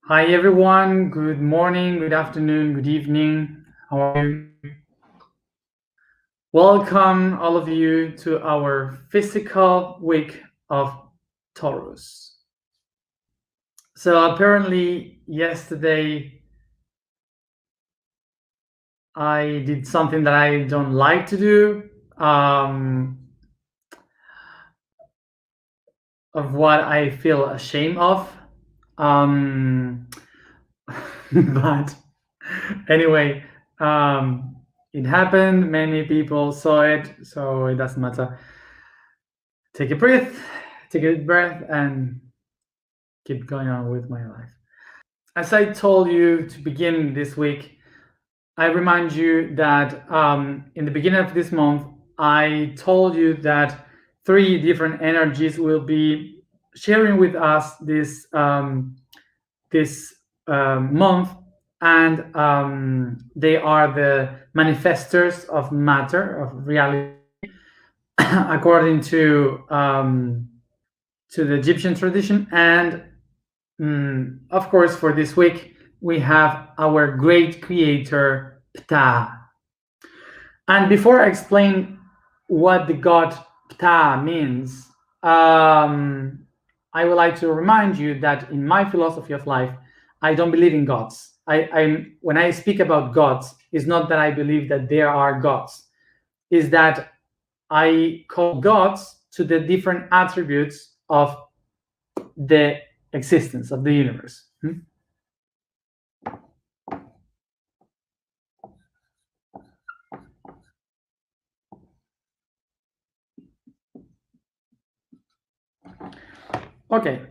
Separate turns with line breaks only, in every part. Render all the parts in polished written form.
Hi everyone, good morning, good afternoon, good evening. How are you? Welcome all of you to our physical week of Taurus. So apparently yesterday I did something that I don't like to do, of what I feel ashamed of. But anyway, it happened. Many people saw it, so it doesn't matter. Take a breath, take a breath, and keep going on with my life. As I told you to begin this week, I remind you that in the beginning of this month, I told you that 3 different energies will be sharing with us this month, and they are the manifestors of matter, of reality, according to the Egyptian tradition. And of course, for this week, we have our great creator, Ptah. And before I explain what the god Ptah means, I would like to remind you that in my philosophy of life, I don't believe in gods. When I speak about gods, it's not that I believe that there are gods. It's that I call gods to the different attributes of the existence of the universe. Okay.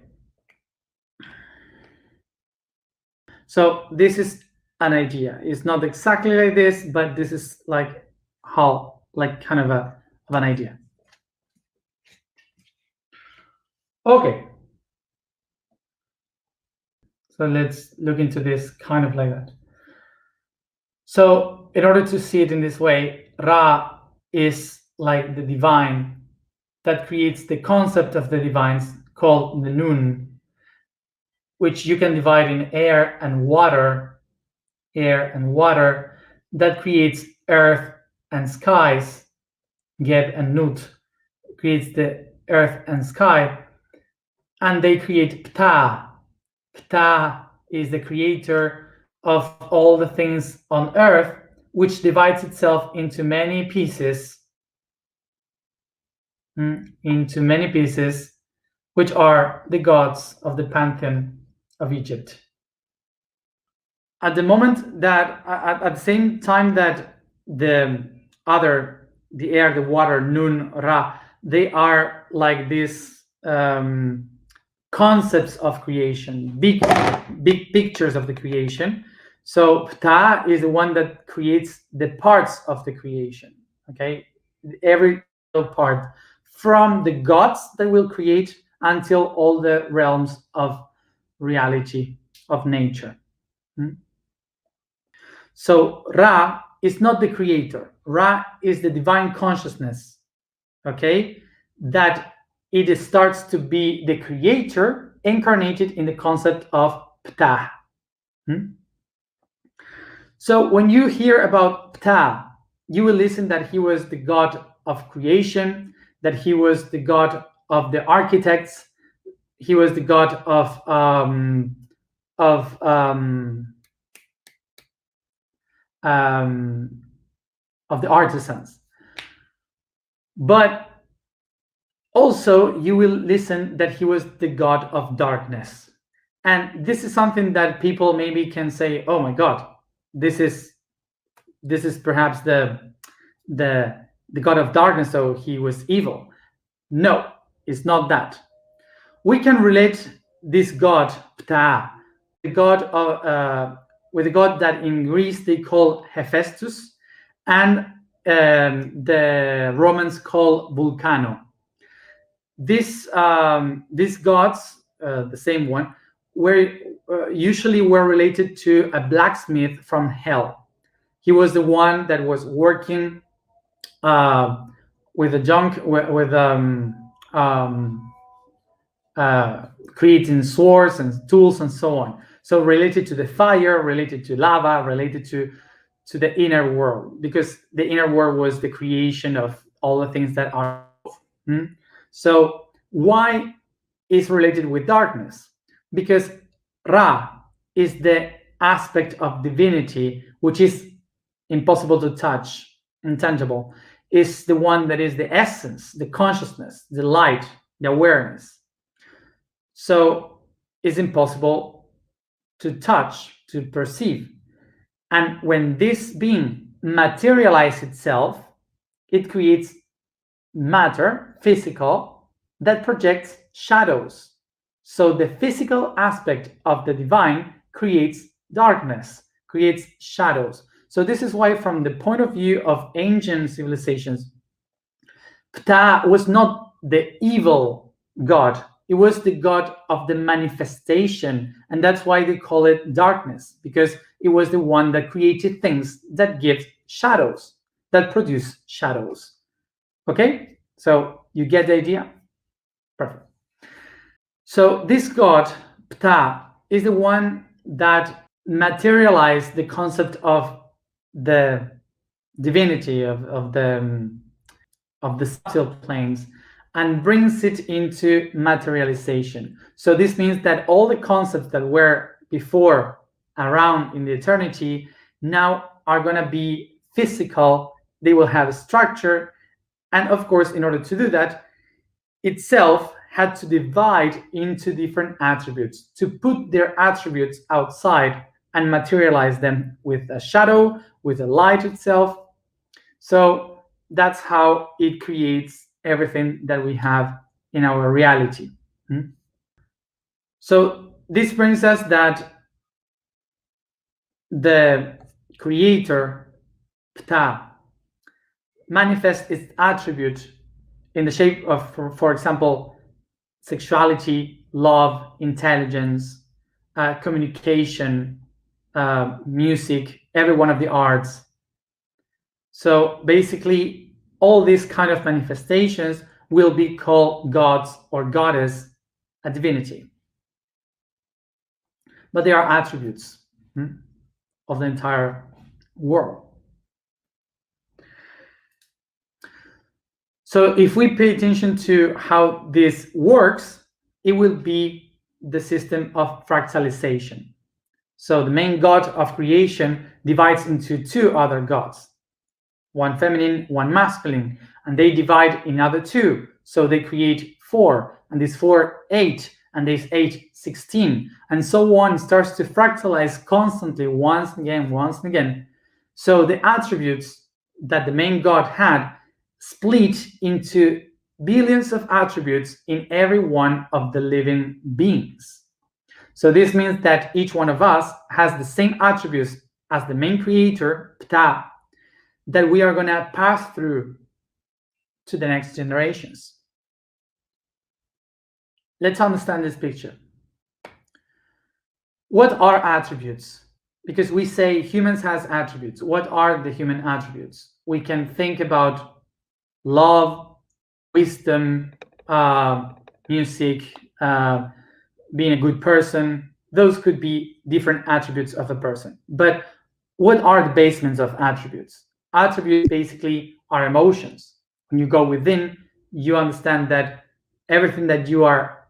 So this is an idea. It's not exactly like this, but this is like how, like kind of an idea. Okay. So let's look into this kind of like that. So in order to see it in this way, Ra is like the divine that creates the concept of the divines called the Nun, which you can divide in air and water, that creates earth and skies. Geb and Nut creates the earth and sky, and they create Ptah. Ptah is the creator of all the things on earth, which divides itself into many pieces, which are the gods of the pantheon of Egypt. At the moment that, at the same time that the air, the water, Nun, Ra, they are like these concepts of creation, big pictures of the creation. So Ptah is the one that creates the parts of the creation. Okay, every part, from the gods that will create until all the realms of reality, of nature. So Ra is not the creator. Ra is the divine consciousness, okay, that it starts to be the creator incarnated in the concept of Ptah. So when you hear about Ptah, you will listen that he was the god of creation, that he was the god of the architects, he was the god of the artisans. But also you will listen that he was the god of darkness. And this is something that people maybe can say, oh my god, this is perhaps the god of darkness, so he was evil. No, it's not that. We can relate this god Ptah, the god of with the god that in Greece they call Hephaestus, and the Romans call Vulcano. These gods, the same one, were usually related to a blacksmith from hell. He was the one that was working with the junk, with creating swords and tools and so on. So related to the fire, related to lava, related to the inner world, because the inner world was the creation of all the things that are above. So why is related with darkness? Because Ra is the aspect of divinity which is impossible to touch, intangible, is the one that is the essence, the consciousness, the light, the awareness. So it's impossible to touch, to perceive. And when this being materializes itself, it creates matter, physical, that projects shadows. So the physical aspect of the divine creates darkness, creates shadows. So this is why, from the point of view of ancient civilizations, Ptah was not the evil god. It was the god of the manifestation. And that's why they call it darkness, because it was the one that created things that give shadows, that produce shadows. Okay? So you get the idea? Perfect. So this god, Ptah, is the one that materialized the concept of the divinity of the subtle planes and brings it into materialization. So this means that all the concepts that were before around in the eternity now are going to be physical. They will have a structure. And of course, in order to do that, itself had to divide into different attributes to put their attributes outside and materialize them with a shadow, with the light itself. So that's how it creates everything that we have in our reality. So this brings us that the creator, Ptah, manifests its attribute in the shape of, for example, sexuality, love, intelligence, communication, music, every one of the arts. So basically, all these kind of manifestations will be called gods or goddess, a divinity. But they are attributes of the entire world. So if we pay attention to how this works, it will be the system of fractalization. So the main god of creation divides into two other gods, one feminine, one masculine, and they divide in other two. So they create 4, and this 4, 8, and this 8, 16, and so on. Starts to fractalize constantly, once and again. So the attributes that the main god had split into billions of attributes in every one of the living beings. So this means that each one of us has the same attributes as the main creator, Ptah, that we are going to pass through to the next generations. Let's understand this picture. What are attributes? Because we say humans has attributes. What are the human attributes? We can think about love, wisdom, music, being a good person. Those could be different attributes of a person. But what are the basements of attributes? Attributes basically are emotions. When you go within, you understand that everything that you are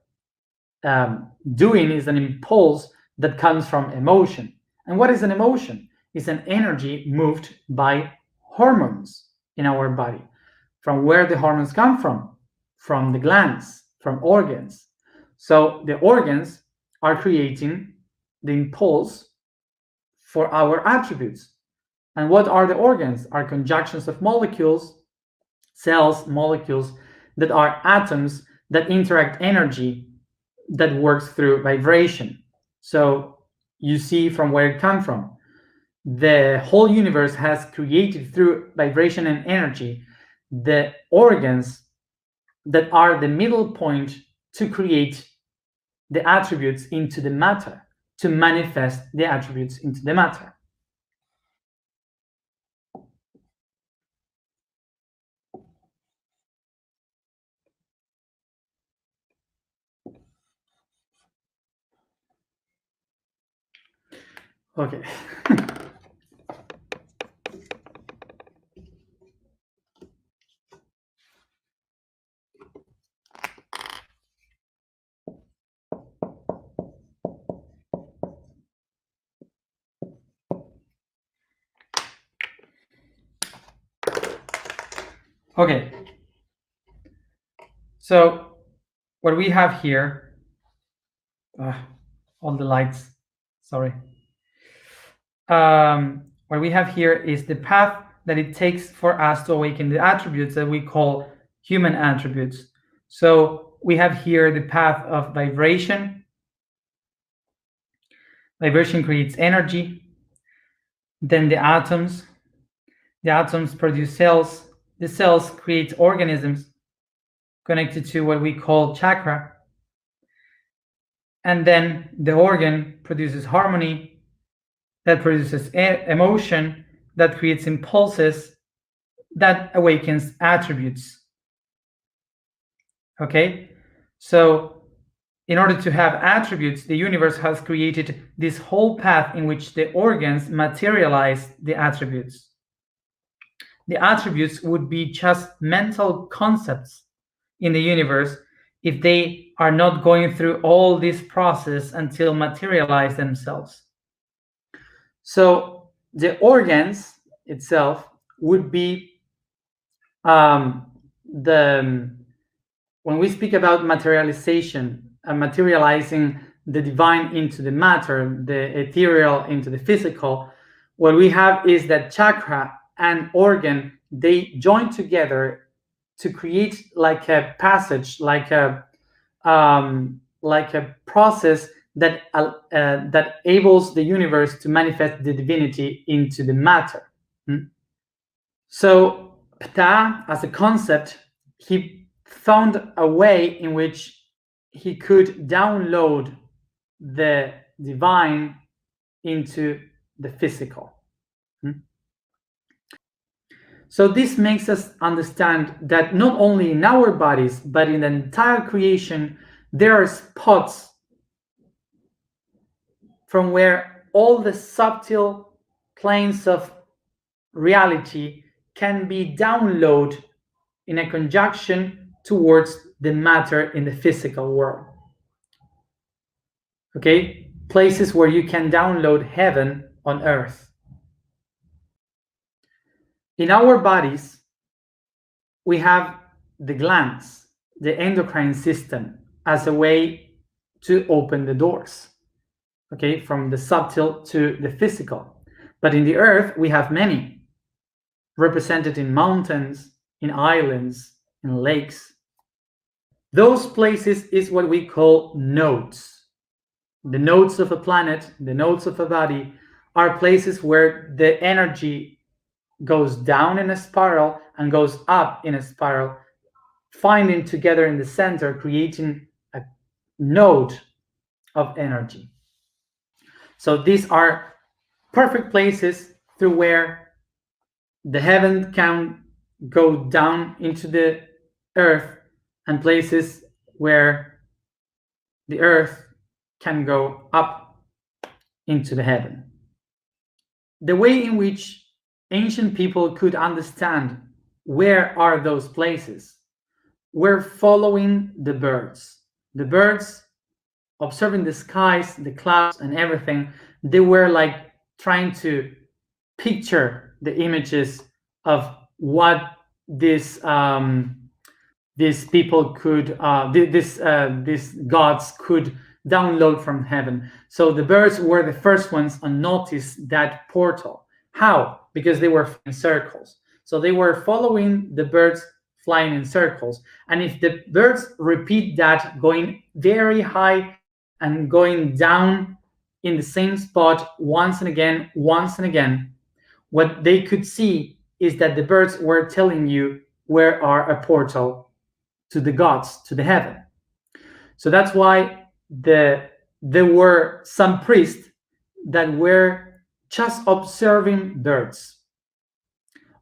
doing is an impulse that comes from emotion. And what is an emotion? It's an energy moved by hormones in our body. From where the hormones come from? From the glands, from organs. So the organs are creating the impulse for our attributes. And what are the organs? Are conjunctions of molecules, cells, molecules that are atoms that interact energy that works through vibration. So you see from where it comes from. The whole universe has created through vibration and energy the organs that are the middle point to create the attributes into the matter, to manifest the attributes into the matter. Okay. Okay. So what we have here, all the lights, sorry. What we have here is the path that it takes for us to awaken the attributes that we call human attributes. So we have here the path of vibration. Vibration creates energy. Then the atoms. The atoms produce cells. The cells create organisms connected to what we call chakra. And then the organ produces harmony, that produces emotion, that creates impulses, that awakens attributes. Okay? So, in order to have attributes, the universe has created this whole path in which the organs materialize the attributes. The attributes would be just mental concepts in the universe if they are not going through all this process until materialize themselves. So the organs itself would be the when we speak about materialization and materializing the divine into the matter, the ethereal into the physical, what we have is that chakra and organ, they join together to create like a passage, like a process that that enables the universe to manifest the divinity into the matter. So Ptah, as a concept, he found a way in which he could download the divine into the physical. So this makes us understand that not only in our bodies, but in the entire creation, there are spots from where all the subtle planes of reality can be downloaded in a conjunction towards the matter in the physical world. Okay? Places where you can download heaven on earth. In our bodies, we have the glands, the endocrine system, as a way to open the doors, okay, from the subtle to the physical. But in the earth, we have many, represented in mountains, in islands, in lakes. Those places is what we call nodes. The nodes of a planet, the nodes of a body, are places where the energy goes down in a spiral and goes up in a spiral, finding together in the center, creating a node of energy. So these are perfect places through where the heaven can go down into the earth, and places where the earth can go up into the heaven. The way in which ancient people could understand where are those places were following the birds. The birds, observing the skies, the clouds, and everything, they were like trying to picture the images of what these people could, these gods could download from heaven. So the birds were the first ones on notice that portal. How? Because they were in circles. So they were following the birds flying in circles. And if the birds repeat that, going very high and going down in the same spot once and again, what they could see is that the birds were telling you where are a portal to the gods, to the heaven. So that's why there were some priests that were just observing birds.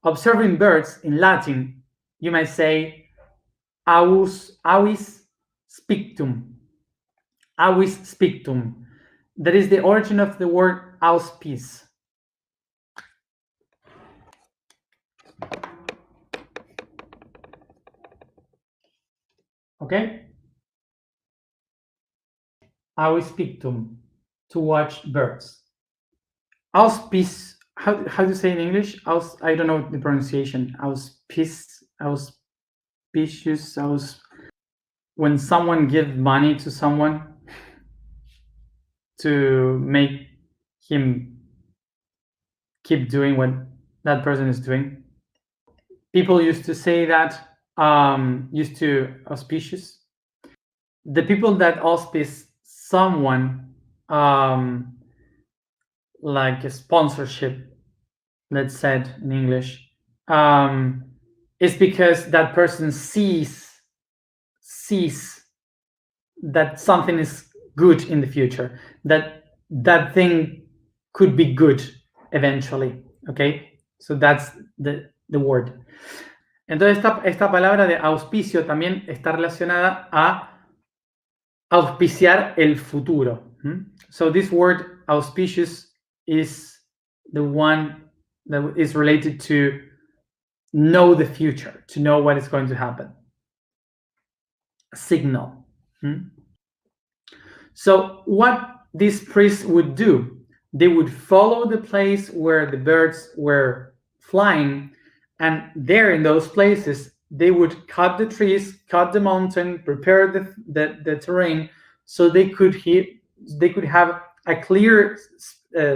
Observing birds in Latin, you might say avis spictum. Avis spictum. That is the origin of the word auspice. Okay? Auspictum, to watch birds. Auspice, how do you say in English? I don't know the pronunciation. Auspicious, when someone gives money to someone to make him keep doing what that person is doing. People used to say that, auspicious. The people that auspice someone, like a sponsorship, let's say in English, is because that person sees that something is good in the future, that thing could be good eventually. Okay, so that's the word. Entonces esta palabra de auspicio también está relacionada a auspiciar el futuro. So this word auspicious is the one that is related to know the future, to know what is going to happen. A signal. So what these priests would do, they would follow the place where the birds were flying, and there in those places they would cut the trees, cut the mountain, prepare the terrain, so they could have a clear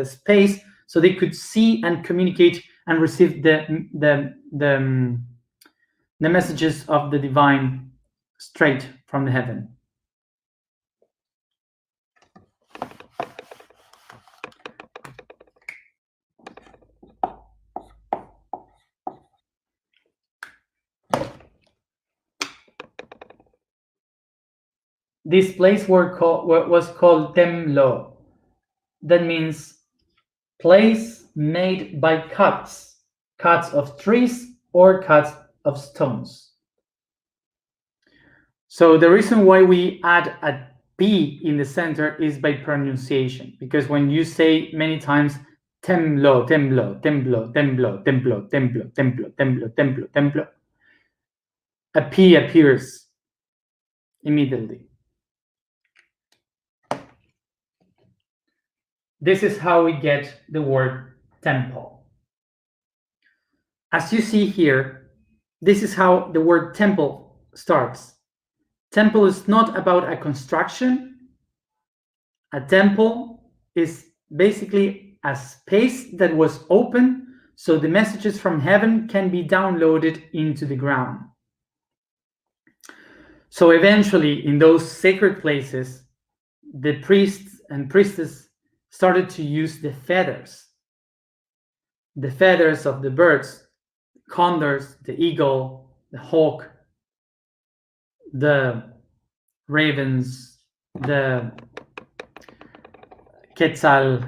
space, so they could see and communicate and receive the messages of the divine straight from the heaven. This place was called Temlo. That means place made by cuts of trees or cuts of stones. So the reason why we add a P in the center is by pronunciation, because when you say many times Temlo, Temlo, Templo, Templo, Templo, Templo, Templo, Templo, Templo, Templo, a P appears immediately. This is how we get the word temple. As you see here, this is how the word temple starts. Temple is not about a construction. A temple is basically a space that was open so the messages from heaven can be downloaded into the ground. So eventually, in those sacred places, the priests and priestesses started to use the feathers of the birds, condors, the eagle, the hawk, the ravens, the quetzal,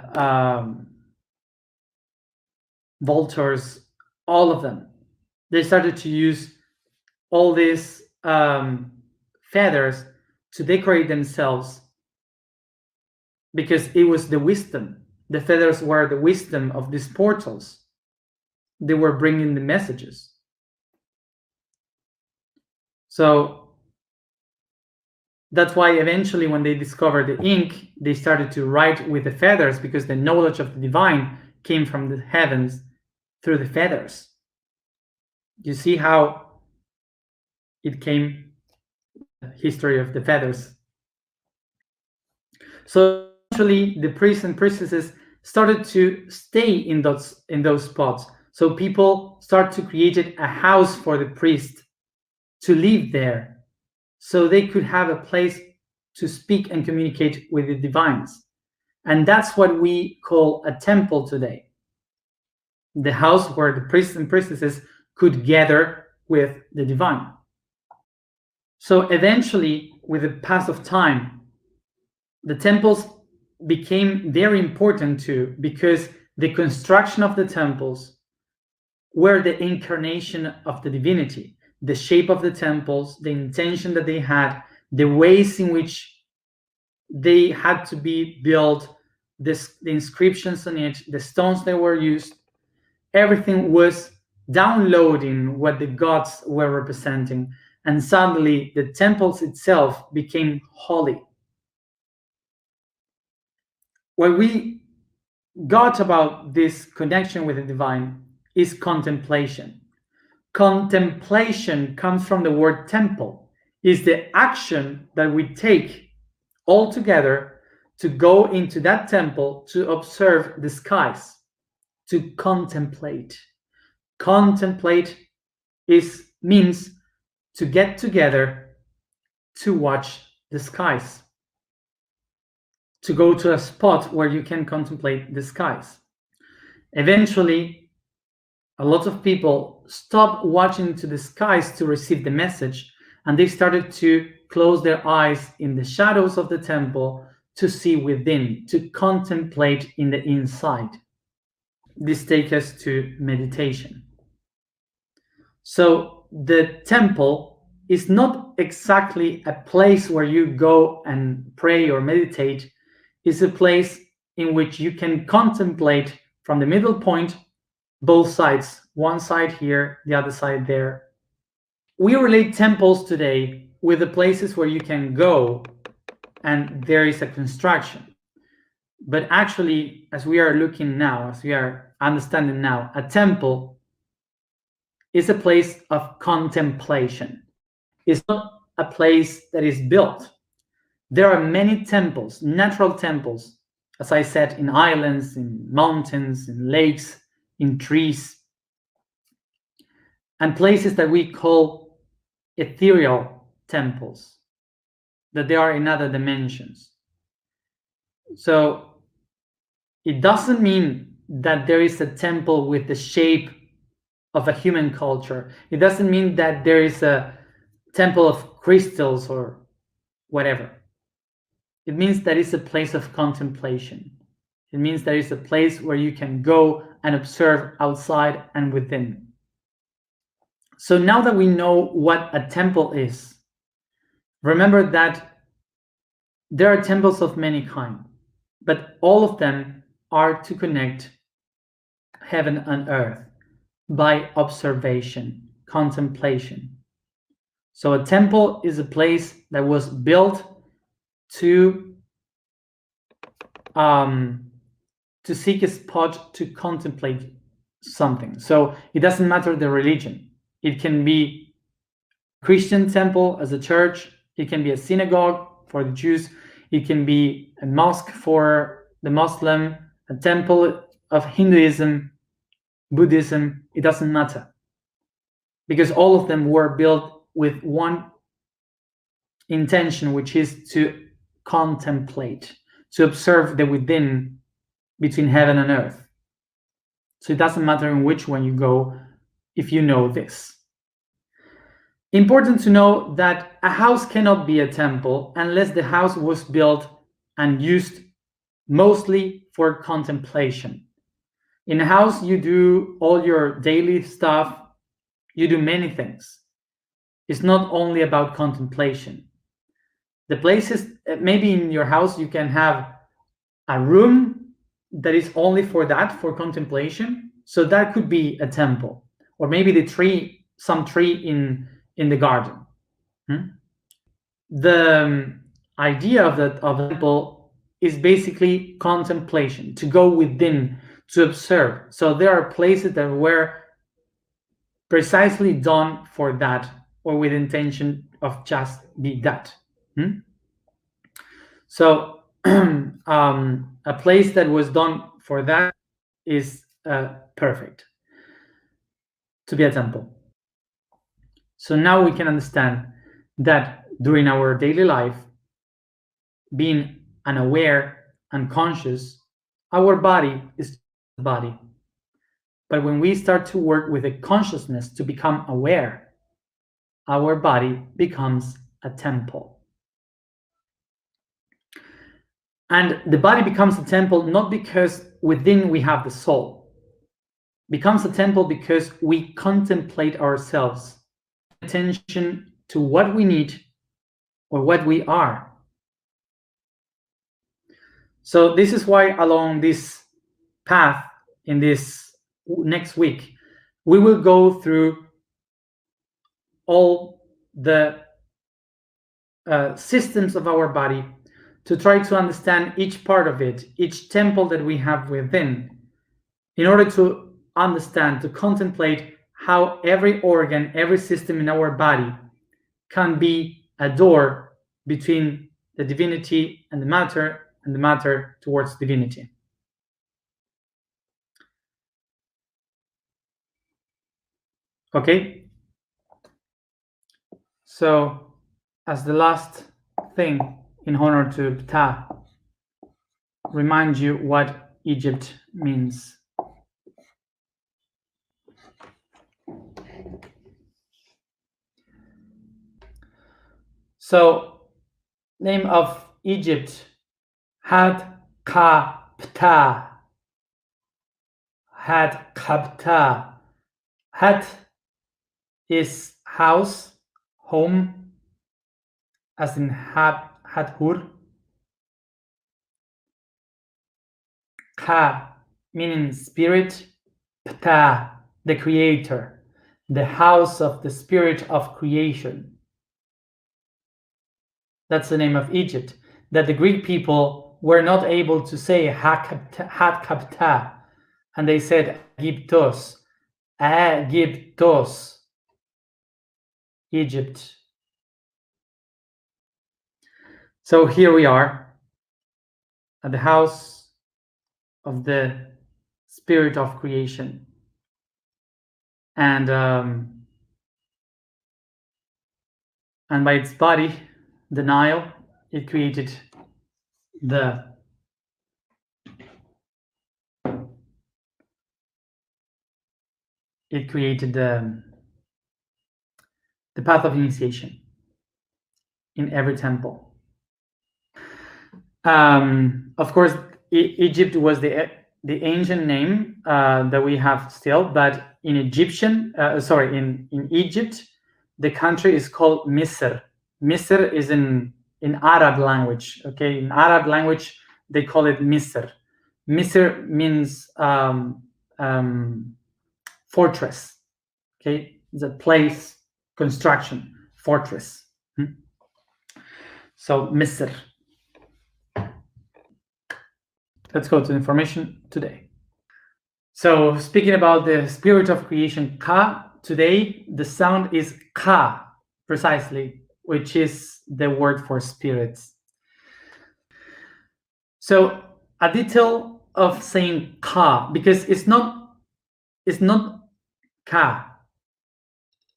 vultures, all of them. They started to use all these feathers to decorate themselves, because it was the wisdom. The feathers were the wisdom of these portals. They were bringing the messages. So that's why eventually when they discovered the ink, they started to write with the feathers, because the knowledge of the divine came from the heavens through the feathers. You see how it came, the history of the feathers. So eventually the priests and priestesses started to stay in those spots. So people start to create a house for the priest to live there, so they could have a place to speak and communicate with the divines. And that's what we call a temple today. The house where the priests and priestesses could gather with the divine. So eventually, with the pass of time, the temples became very important too, because the construction of the temples were the incarnation of the divinity. The shape of the temples, the intention that they had, the ways in which they had to be built, the inscriptions on it, the stones that were used, everything was downloading what the gods were representing, and suddenly the temples itself became holy. What we got about this connection with the divine is contemplation. Contemplation comes from the word temple, is the action that we take all together to go into that temple to observe the skies, to contemplate. Contemplate means to get together to watch the skies, to go to a spot where you can contemplate the skies. Eventually, a lot of people stopped watching to the skies to receive the message, and they started to close their eyes in the shadows of the temple to see within, to contemplate in the inside. This takes us to meditation. So the temple is not exactly a place where you go and pray or meditate. It's a place in which you can contemplate from the middle point, both sides, one side here, the other side there. We relate temples today with the places where you can go and there is a construction. But actually, as we are looking now, as we are understanding now, a temple is a place of contemplation. It's not a place that is built. There are many temples, natural temples, as I said, in islands, in mountains, in lakes, in trees, and places that we call ethereal temples, that they are in other dimensions. So it doesn't mean that there is a temple with the shape of a human culture. It doesn't mean that there is a temple of crystals or whatever. It means that it's a place of contemplation. It means that it's a place where you can go and observe outside and within. So now that we know what a temple is, remember that there are temples of many kinds, but all of them are to connect heaven and earth by observation, contemplation. So a temple is a place that was built to seek a spot to contemplate something. So it doesn't matter the religion. It can be a Christian temple as a church. It can be a synagogue for the Jews. It can be a mosque for the Muslim, a temple of Hinduism, Buddhism. It doesn't matter, because all of them were built with one intention, which is to contemplate, to observe the within between heaven and earth. So it doesn't matter in which one you go if you know this. Important to know that a house cannot be a temple unless the house was built and used mostly for contemplation. In a house, you do all your daily stuff, you do many things. It's not only about contemplation. The places, maybe in your house, you can have a room that is only for that, for contemplation. So that could be a temple, or maybe the tree, some tree in the garden. The idea of the temple is basically contemplation, to go within, to observe. So there are places that were precisely done for that, or with intention of just be that. So a place that was done for that is perfect to be a temple. So now we can understand that during our daily life, being unaware and conscious, our body is a body. But when we start to work with a consciousness to become aware, our body becomes a temple. And the body becomes a temple not because within we have the soul. It becomes a temple because we contemplate ourselves, attention to what we need or what we are. So this is why along this path in this next week, we will go through all the systems of our body to try to understand each part of it, each temple that we have within, in order to understand, to contemplate how every organ, every system in our body can be a door between the divinity and the matter towards divinity. Okay? So, as the last thing, in honor to Ptah, remind you what Egypt means. So, name of Egypt, Had Ka Ptah. Had Ka Ptah. Had is house, home, as in Hadhur. Ka, meaning spirit. Ptah, the creator, the house of the spirit of creation. That's the name of Egypt. That the Greek people were not able to say Had Kapta, and they said Egyptos, Egyptos, Egypt. So here we are at the house of the spirit of creation, and by its body, the Nile, it created the path of initiation in every temple. Of course, Egypt was the ancient name that we have still, but in in Egypt, the country is called Misr. Misr is in Arab language. Okay, in Arab language they call it Misr. Misr means fortress. Okay, it's a place, construction, fortress. So Misr. Let's go to information today. So speaking about the spirit of creation, Ka, today the sound is Ka, precisely, which is the word for spirits. So a detail of saying Ka, because it's not Ka.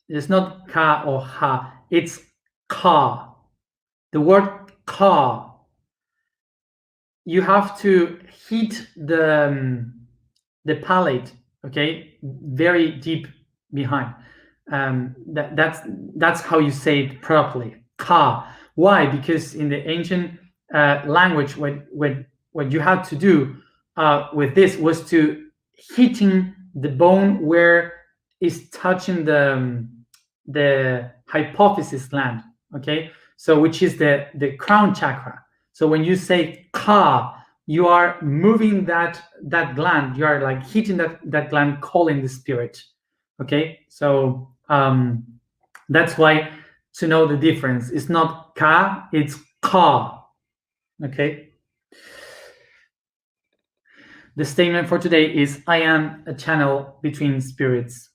It's not Ka or Ha. It's Ka. The word Ka. You have to heat the palate, okay, very deep behind. That's how you say it properly. Ka. Why? Because in the ancient language, what you had to do with this was to heating the bone where is touching the hypophysis gland. Okay, so which is the crown chakra. So when you say Ka, you are moving that gland. You are like heating that gland, calling the spirit. Okay, so that's why to know the difference. It's not Ka, it's Ka. Okay. The statement for today is: I am a channel between spirits.